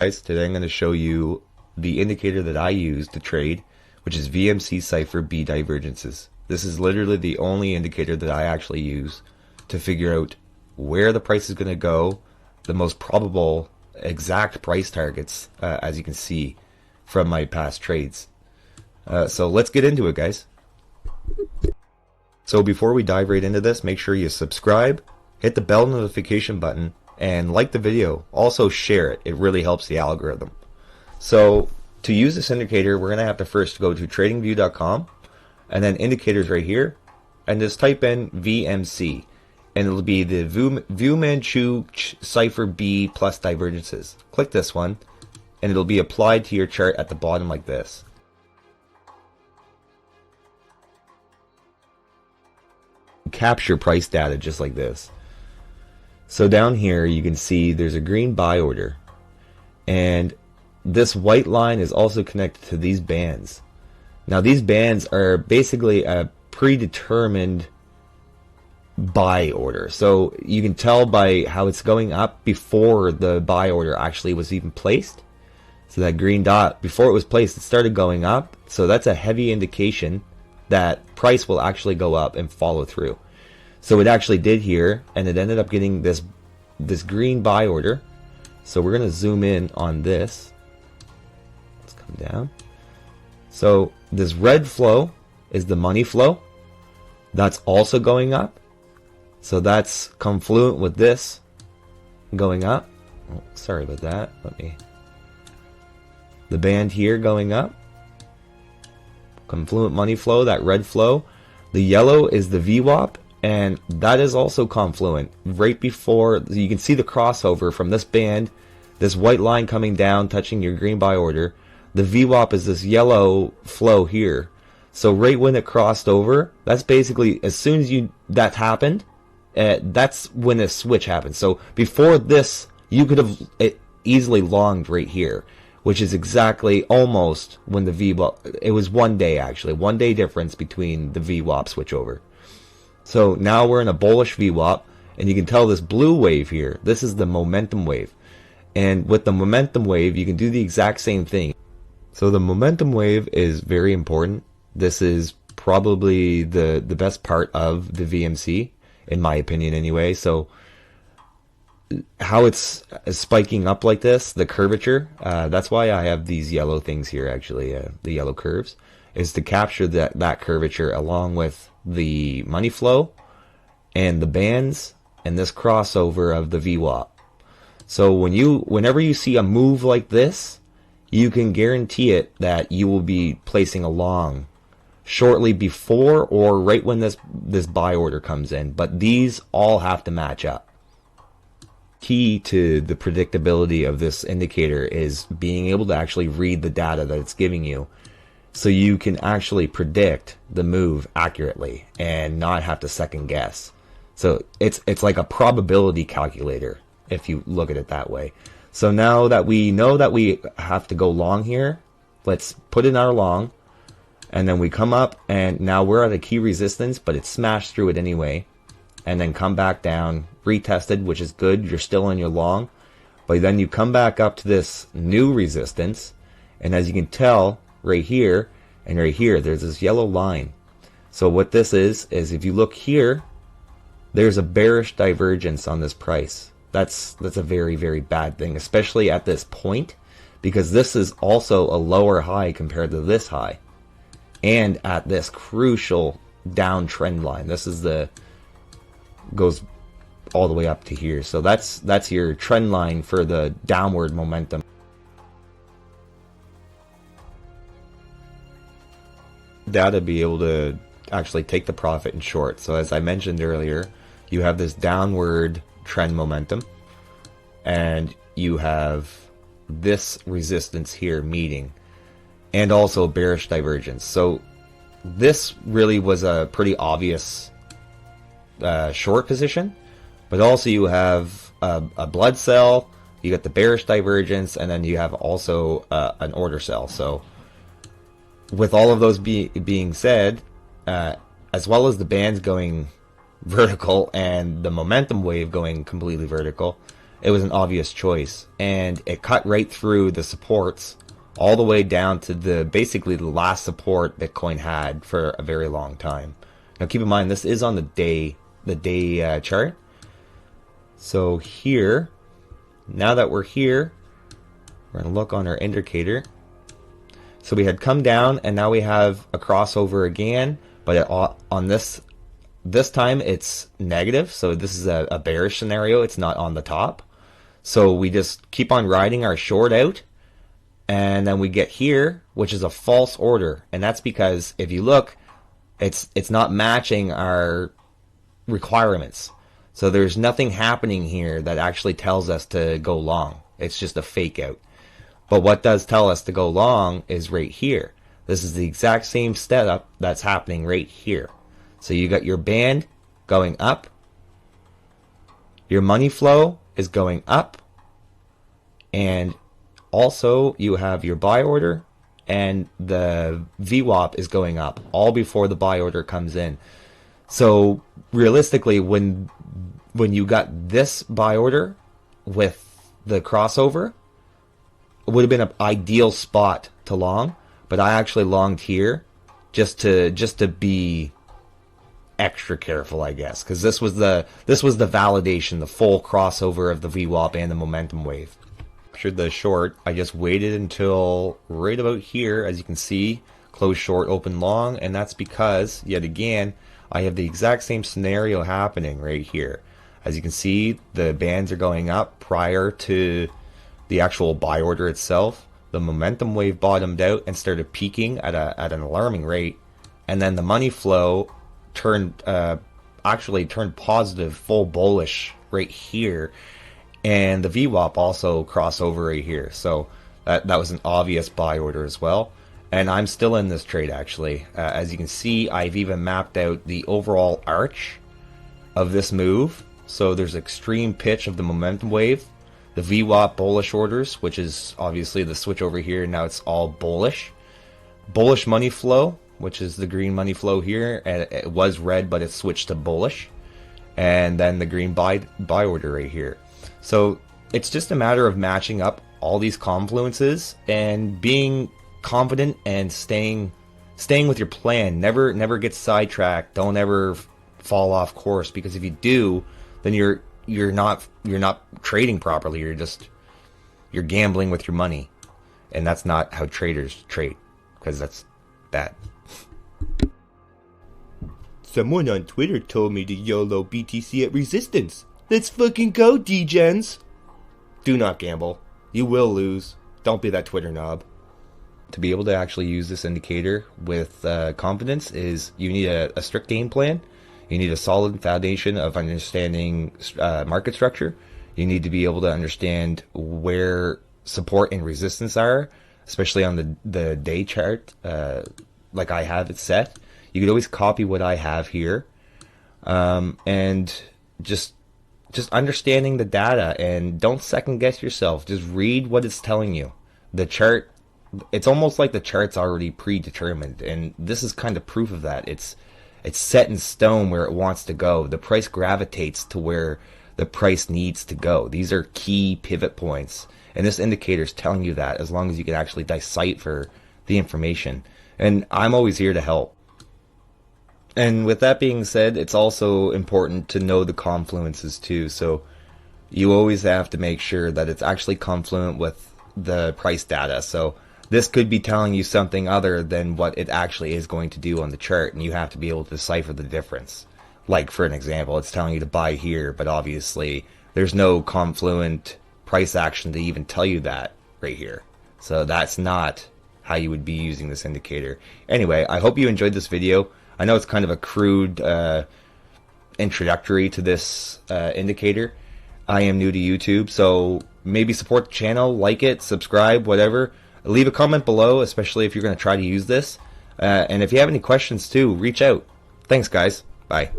Guys, today I'm going to show you the indicator that I use to trade, which is VMC Cipher B divergences. This is literally the only indicator that I actually use to figure out where the price is going to go, the most probable exact price targets, as you can see from my past trades. So let's get into it, guys. So before we dive right into this, make sure you subscribe, hit the bell notification button, and like the video. Also share it. It really helps the algorithm. So to use this indicator, we're going to have to first go to tradingview.com and then indicators right here, and just type in VMC, and it'll be the VMC Cipher B plus divergences. Click this one and it'll be applied to your chart at the bottom like this. Capture price data just like this. So down here you can see there's a green buy order, and this white line is also connected to these bands. Now these bands are basically a predetermined buy order, so you can tell by how it's going up before the buy order actually was even placed. So that green dot, before it was placed, it started going up, so that's a heavy indication that price will actually go up and follow through. So it actually did here, and it ended up getting this green buy order. So we're going to zoom in on this. Let's come down. So this red flow is the money flow. That's also going up. So that's confluent with this going up. Oh, sorry about that. The band here going up. Confluent money flow, that red flow. The yellow is the VWAP, and that is also confluent. Right before, you can see the crossover from this band, this white line coming down, touching your green buy order. The VWAP is this yellow flow here. So right when it crossed over, that's basically, as soon as that happened, that's when the switch happened. So before this, you could have easily longed right here, which is exactly almost when the VWAP, it was 1 day actually, 1 day difference between the VWAP switchover. So now we're in a bullish VWAP, and you can tell this blue wave here, this is the momentum wave. And with the momentum wave, you can do the exact same thing. So the momentum wave is very important. This is probably the best part of the VMC, in my opinion anyway. So how it's spiking up like this, the curvature, that's why I have these yellow things here actually, the yellow curves, is to capture that curvature along with the money flow and the bands and this crossover of the VWAP. So whenever you see a move like this, you can guarantee it that you will be placing a long shortly before or right when this buy order comes in, but these all have to match up. Key to the predictability of this indicator is being able to actually read the data that it's giving you, so you can actually predict the move accurately and not have to second guess. So it's like a probability calculator if you look at it that way. So now that we know that we have to go long here, let's put in our long, and then we come up, and now we're at a key resistance, but it's smashed through it anyway, and then come back down, retested, which is good, you're still in your long, but then you come back up to this new resistance, and as you can tell right here and right here, there's this yellow line. So what this is if you look here, there's a bearish divergence on this price. That's a very, very bad thing, especially at this point, because this is also a lower high compared to this high, and at this crucial downtrend line. This is goes all the way up to here. So that's your trend line for the downward momentum. Data be able to actually take the profit in short. So as I mentioned earlier, you have this downward trend momentum, and you have this resistance here meeting, and also bearish divergence. So this really was a pretty obvious short position, but also you have a blood sell, you got the bearish divergence, and then you have also an order sell. So with all of those being said, as well as the bands going vertical and the momentum wave going completely vertical, it was an obvious choice, and it cut right through the supports all the way down to basically the last support Bitcoin had for a very long time. Now keep in mind, this is on the day chart. So here, now that we're here, we're going to look on our indicator. So we had come down, and now we have a crossover again, but on this time it's negative. So this is a bearish scenario. It's not on the top. So we just keep on riding our short out, and then we get here, which is a false order, and that's because if you look, it's not matching our requirements. So there's nothing happening here that actually tells us to go long. It's just a fake out. But what does tell us to go long is right here. This is the exact same setup that's happening right here. So you got your band going up, your money flow is going up, and also you have your buy order, and the VWAP is going up all before the buy order comes in. So realistically, when you got this buy order with the crossover, it would have been an ideal spot to long, but I actually longed here just to be extra careful, I guess, because this was the validation, the full crossover of the VWAP and the momentum wave. After the short, I just waited until right about here, as you can see, close short, open long, and that's because, yet again, I have the exact same scenario happening right here. As you can see, the bands are going up prior to the actual buy order itself. The momentum wave bottomed out and started peaking at an alarming rate, and then the money flow actually turned positive, full bullish right here, and the VWAP also crossed over right here. So that was an obvious buy order as well, and I'm still in this trade actually. As you can see, I've even mapped out the overall arch of this move. So there's extreme pitch of the momentum wave, the VWAP bullish orders, which is obviously the switch over here. Now it's all bullish money flow, which is the green money flow here, and it was red, but it switched to bullish, and then the green buy order right here. So it's just a matter of matching up all these confluences and being confident and staying with your plan. Never get sidetracked. Don't ever fall off course, because if you do, then you're not trading properly. You're gambling with your money, and that's not how traders trade, because that's bad. Someone on Twitter told me to YOLO BTC at resistance. Let's fucking go, D-Gens. Do not gamble. You will lose. Don't be that Twitter knob. To be able to actually use this indicator with confidence is you need a strict game plan. You need a solid foundation of understanding market structure. You need to be able to understand where support and resistance are, especially on the day chart, like I have it set. You could always copy what I have here, and just understanding the data, and don't second guess yourself. Just read what it's telling you. The chart, it's almost like the chart's already predetermined, and this is kind of proof of that. It's set in stone where it wants to go. The price gravitates to where the price needs to go. These are key pivot points, and this indicator is telling you that, as long as you can actually decipher the information. And I'm always here to help. And with that being said, it's also important to know the confluences too. So you always have to make sure that it's actually confluent with the price data. So this could be telling you something other than what it actually is going to do on the chart, and you have to be able to decipher the difference. Like, for an example, it's telling you to buy here, but obviously there's no confluent price action to even tell you that right here. So that's not how you would be using this indicator. Anyway, I hope you enjoyed this video. I know it's kind of a crude introductory to this indicator. I am new to YouTube, so maybe support the channel, like it, subscribe, whatever. Leave a comment below, especially if you're going to try to use this. And if you have any questions too, reach out. Thanks, guys. Bye.